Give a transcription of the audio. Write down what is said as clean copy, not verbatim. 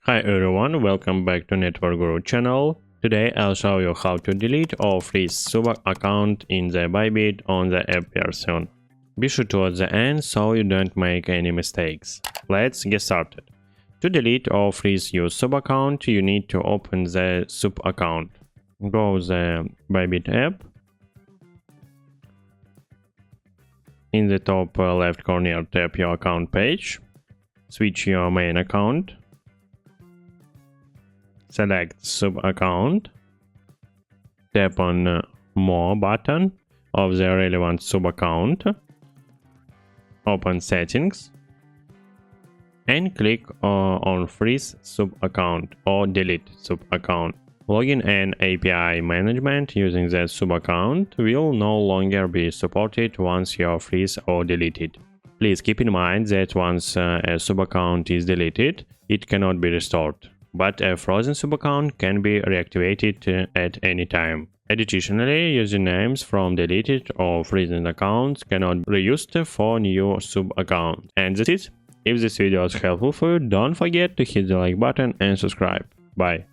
Hi everyone, welcome back to Network Guru channel. Today I'll show you how to delete or freeze sub account in the ByBit on the app version. Be sure to watch the end so you don't make any mistakes. Let's get started. To delete or freeze your sub account, you need to open the sub account. Go to the ByBit app. In the top left corner, tap your account page. Switch your main account. Select sub account. Tap on More button of the relevant sub account. Open Settings. And click on Freeze sub account or Delete sub account. Login and API management using the sub account will no longer be supported once you freeze or delete it. Please keep in mind that once a sub account is deleted, it cannot be restored, but a frozen sub account can be reactivated at any time. Additionally, usernames from deleted or frozen accounts cannot be reused for new sub accounts. And that's it. If this video was helpful for you, don't forget to hit the like button and subscribe. Bye.